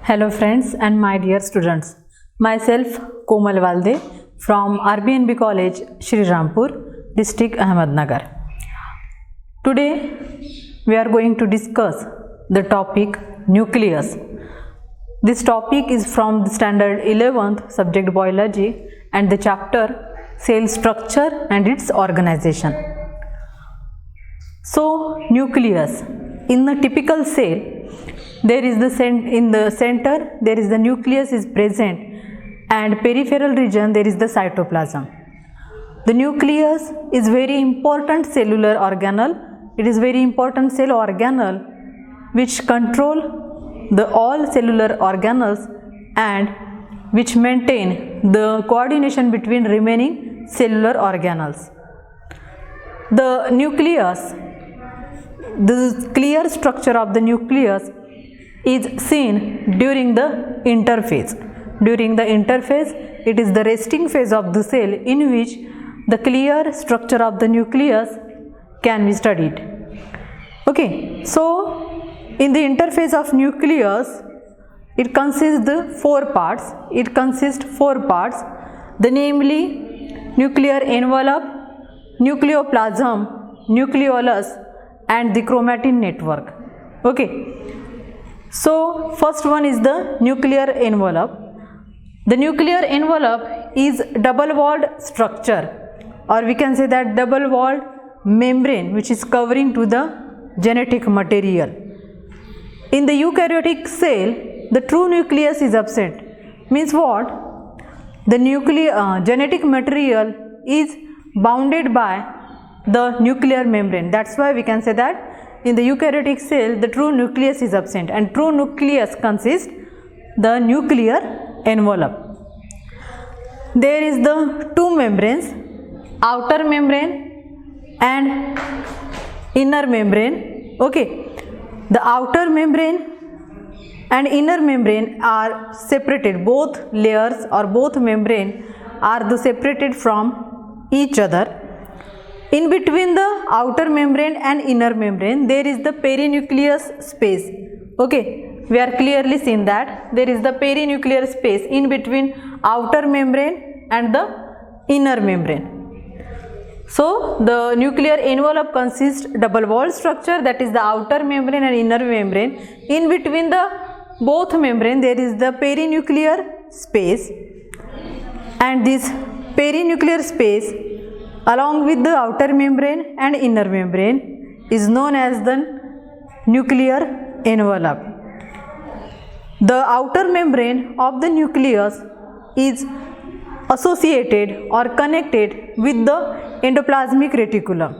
Hello friends and my dear students. Myself Komal Walde from RBNB College, Shri Rampur, District Ahmednagar. Today we are going to discuss the topic nucleus. This topic is from the standard 11th subject biology and the chapter cell structure and its organization. So nucleus, in the typical cell, there is in the center there is the nucleus is present, and peripheral region there is the cytoplasm. The nucleus is very important cellular organelle. It is very important cell organelle which control the all cellular organelles and which maintain the coordination between remaining cellular organelles. The nucleus, the clear structure of the nucleus is seen during the interphase. During the interphase, it is the resting phase of the cell in which the clear structure of the nucleus can be studied. Okay, so in the interphase of nucleus, it consists the four parts. It consists four parts, the namely nuclear envelope, nucleoplasm, nucleolus, and the chromatin network. Okay. So first one is the nuclear envelope. The nuclear envelope is double-walled structure, or we can say that double-walled membrane which is covering to the genetic material. In the eukaryotic cell, the true nucleus is absent. Means what? The genetic material is bounded by the nuclear membrane. That's why we can say that in the eukaryotic cell, the true nucleus is absent, and true nucleus consists the nuclear envelope. There is the two membranes, outer membrane and inner membrane. Okay, the outer membrane and inner membrane are separated. Both layers or both membrane are separated from each other. In between the outer membrane and inner membrane, there is the perinucleus space. Okay, we are clearly seen that there is the perinuclear space in between outer membrane and the inner membrane. So the nuclear envelope consists double-walled structure, that is the outer membrane and inner membrane. In between the both membrane, there is the perinuclear space, and this perinuclear space along with the outer membrane and inner membrane is known as the nuclear envelope. The outer membrane of the nucleus is associated or connected with the endoplasmic reticulum.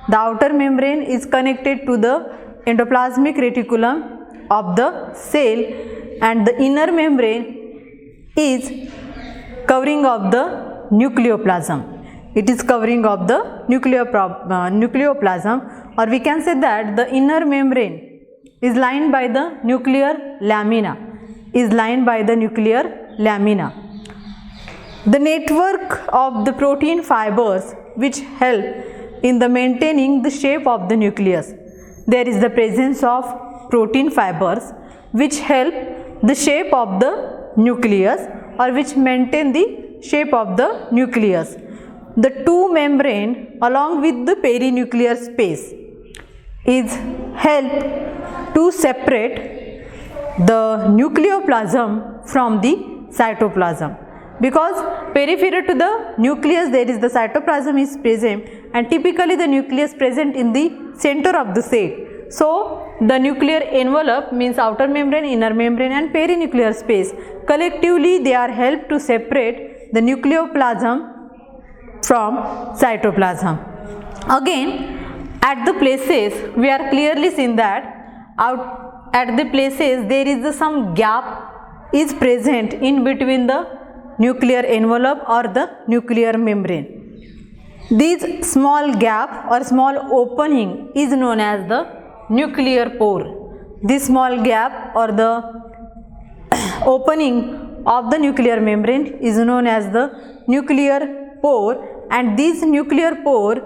The outer membrane is connected to the endoplasmic reticulum of the cell, and the inner membrane is covering of the nucleoplasm. It is covering of the nucleoplasm, or we can say that the inner membrane is lined by the nuclear lamina. The network of the protein fibers which help in the maintaining the shape of the nucleus. There is the presence of protein fibers which help the shape of the nucleus, or which maintain the shape of the nucleus. The two membrane along with the perinuclear space is help to separate the nucleoplasm from the cytoplasm, because peripheral to the nucleus there is the cytoplasm is present, and typically the nucleus present in the center of the cell. So the nuclear envelope means outer membrane, inner membrane and perinuclear space. Collectively they are help to separate the nucleoplasm from cytoplasm. Again, at the places we are clearly seen that at the places there is some gap is present in between the nuclear envelope or the nuclear membrane. This small gap or small opening is known as the nuclear pore. This small gap or the opening of the nuclear membrane is known as the nuclear pore, and these nuclear pore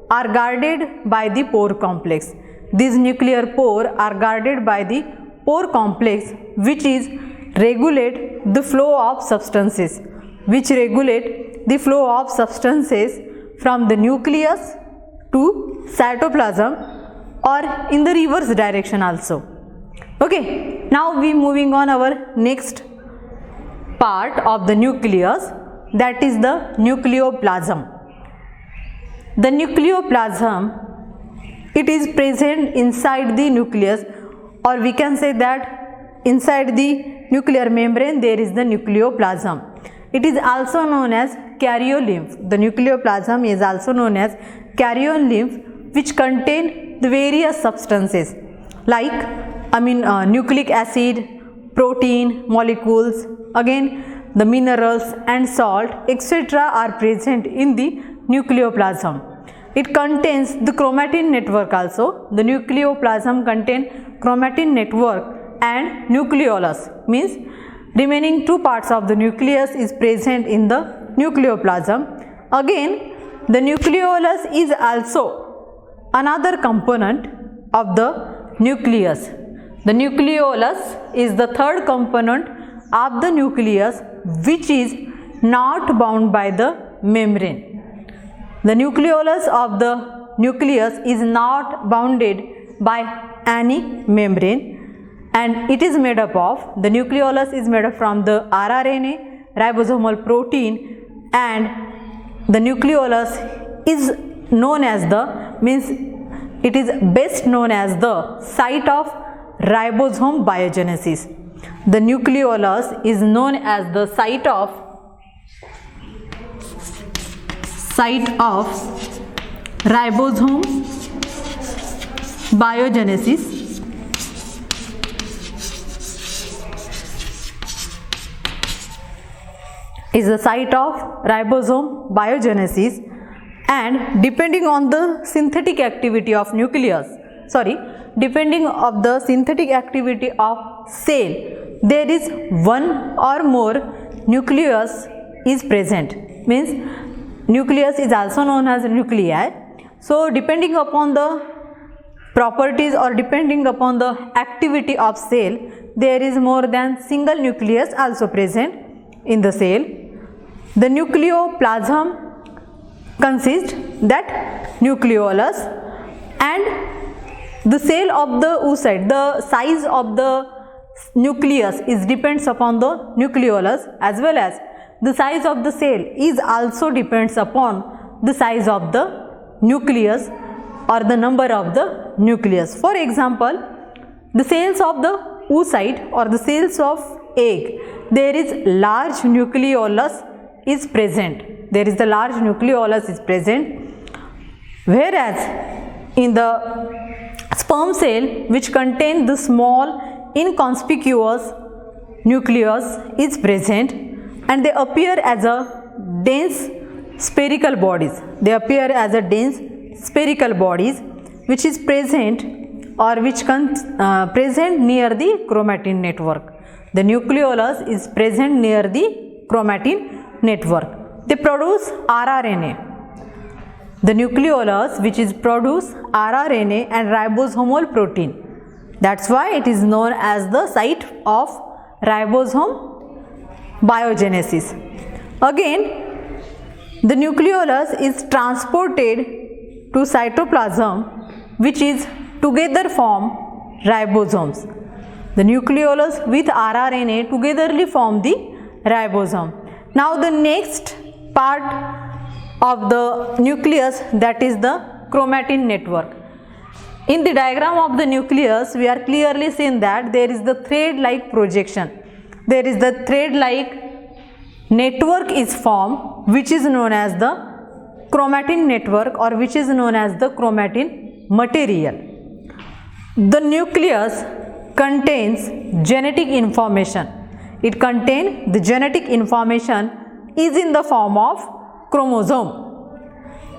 are guarded by the pore complex. These nuclear pore are guarded by the pore complex which is regulate the flow of substances, which regulate the flow of substances from the nucleus to cytoplasm or in the reverse direction also. Okay, now we moving on our next part of the nucleus, that is the nucleoplasm. The nucleoplasm, it is present inside the nucleus, or we can say that inside the nuclear membrane there is the nucleoplasm. It is also known as karyolymph. The nucleoplasm is also known as karyolymph, which contain the various substances like nucleic acid, protein molecules, again the minerals and salt, etc. are present in the nucleoplasm. It contains the chromatin network also. The nucleoplasm contains chromatin network and nucleolus, means remaining two parts of the nucleus is present in the nucleoplasm. Again, the nucleolus is also another component of the nucleus. The nucleolus is the third component of the nucleus which is not bound by the membrane. The nucleolus of the nucleus is not bounded by any membrane, and it is made up of, the nucleolus is made up from the rRNA, ribosomal protein, and the nucleolus is known as the, means it is best known as the site of ribosome biogenesis. The nucleolus is known as the site of ribosome biogenesis. Is the site of ribosome biogenesis, and depending on the synthetic activity of depending of the synthetic activity of cell, there is one or more nucleus is present, means nucleus is also known as nuclei. So depending upon the properties or depending upon the activity of cell, there is more than single nucleus also present in the cell. The nucleoplasm consists that nucleolus, and the cell of the oocyte, the size of the nucleus is depends upon the nucleolus, as well as the size of the cell is also depends upon the size of the nucleus or the number of the nucleus. For example, the cells of the oocyte or the cells of egg, there is large nucleolus is present. There is the large nucleolus is present, whereas in the sperm cell, which contain the small inconspicuous nucleus is present, and they appear as a dense spherical bodies. They appear as a dense spherical bodies which is present or which present near the chromatin network. The nucleolus is present near the chromatin network. They produce rRNA. The nucleolus which is produce rRNA and ribosomal protein. That's why it is known as the site of ribosome biogenesis. Again, the nucleolus is transported to cytoplasm, which is together form ribosomes. The nucleolus with rRNA togetherly form the ribosome. Now the next part of the nucleus, that is the chromatin network. In the diagram of the nucleus, we are clearly seeing that there is the thread-like projection. There is the thread-like network is formed, which is known as the chromatin network or which is known as the chromatin material. The nucleus contains genetic information. It contains the genetic information is in the form of chromosome,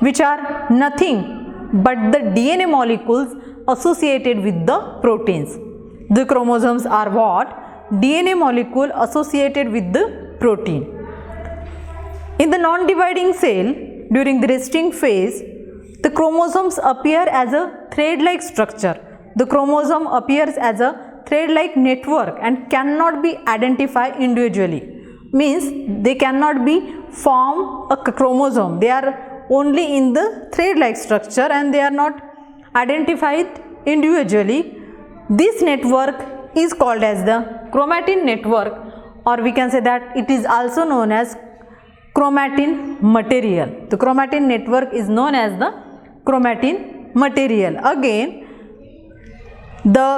which are nothing but the DNA molecules associated with the proteins. The chromosomes are what? DNA molecule associated with the protein. In the non-dividing cell, during the resting phase, the chromosomes appear as a thread-like structure. The chromosome appears as a thread-like network and cannot be identified individually. Means they cannot be form a chromosome. They are only in the thread-like structure and they are not identified individually. This network is called as the chromatin network, or we can say that it is also known as chromatin material. The chromatin network is known as the chromatin material. Again, the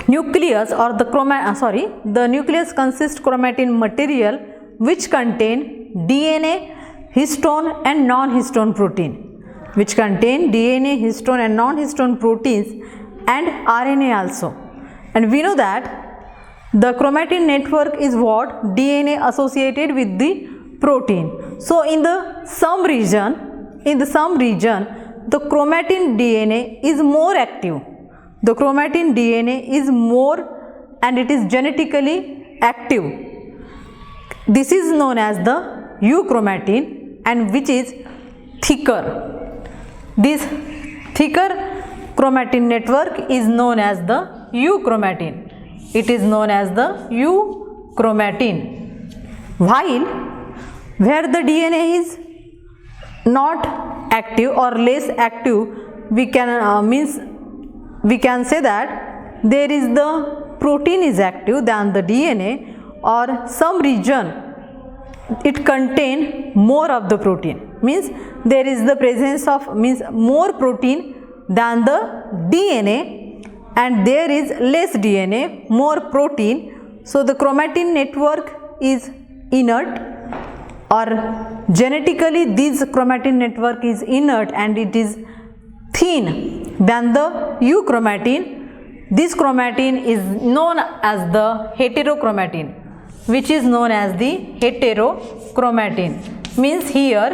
nucleus or the nucleus consists chromatin material which contain DNA, histone and non-histone protein, which contain DNA, histone and non-histone proteins and RNA also. And we know that the chromatin network is what? DNA associated with the protein. So in some region, the chromatin DNA is more active. The chromatin DNA is more and it is genetically active. This is known as the euchromatin, and which is thicker. This thicker chromatin network is known as the euchromatin. It is known as the euchromatin. While where the DNA is not active or less active, we can say that there is the protein is active than the DNA, or some region it contain more of the protein, means there is the presence of more protein than the DNA, and there is less DNA, more protein. So the chromatin network is inert, or genetically this chromatin network is inert and it is thin than the euchromatin. This chromatin is known as the heterochromatin, which is known as the heterochromatin. Means here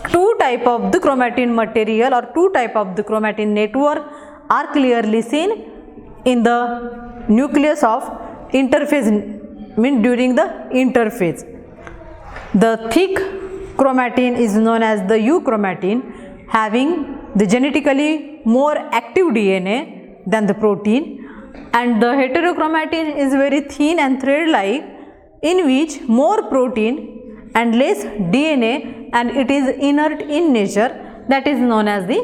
two type of the chromatin material or two type of the chromatin network are clearly seen in the nucleus of interphase, during the interphase. The thick chromatin is known as the euchromatin, having the genetically more active DNA than the protein, and the heterochromatin is very thin and thread-like, in which more protein and less DNA, and it is inert in nature, that is known as the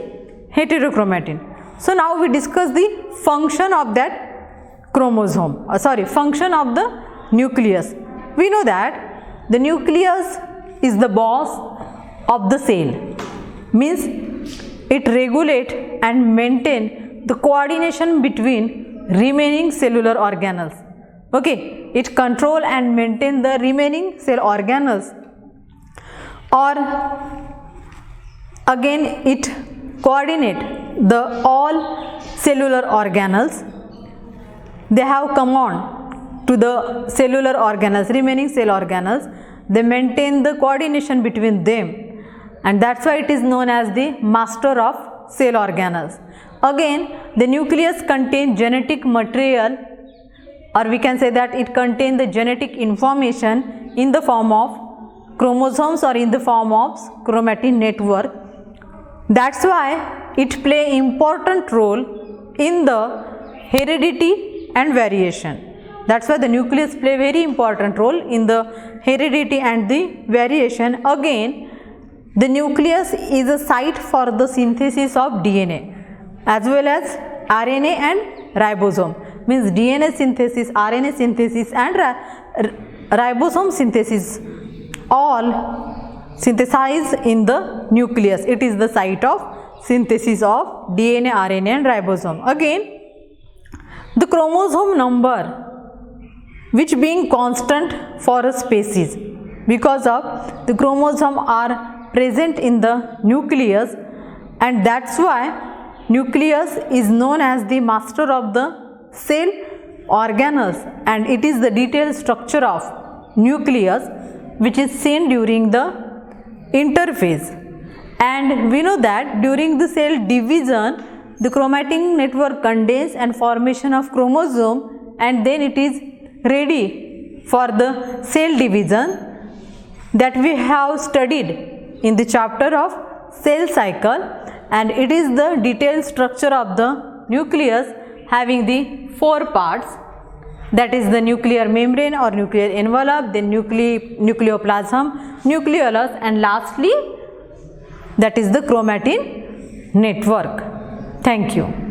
heterochromatin. So now we discuss the function of that chromosome, function of the nucleus. We know that the nucleus is the boss of the cell, means it regulate and maintain the coordination between remaining cellular organelles. Okay, it control and maintain the remaining cell organelles, or again it coordinate the all cellular organelles. They have command to the cellular organelles, remaining cell organelles. They maintain the coordination between them, and that's why it is known as the master of cell organelles. Again, the nucleus contains genetic material, or we can say that it contains the genetic information in the form of chromosomes or in the form of chromatin network. That's why it play important role in the heredity and variation. That's why the nucleus play very important role in the heredity and the variation. Again, the nucleus is a site for the synthesis of DNA as well as RNA and ribosome. Means DNA synthesis, RNA synthesis and ribosome synthesis all synthesized in the nucleus. It is the site of synthesis of DNA, RNA and ribosome. Again, the chromosome number which being constant for a species, because of the chromosome are present in the nucleus, and that's why nucleus is known as the master of the cell organelles, and it is the detailed structure of nucleus which is seen during the interphase. And we know that during the cell division, the chromatin network contains and formation of chromosome, and then it is ready for the cell division that we have studied in the chapter of cell cycle, and it is the detailed structure of the nucleus having the 4 parts, that is the nuclear membrane or nuclear envelope, then nucleoplasm, nucleolus, and lastly that is the chromatin network. Thank you.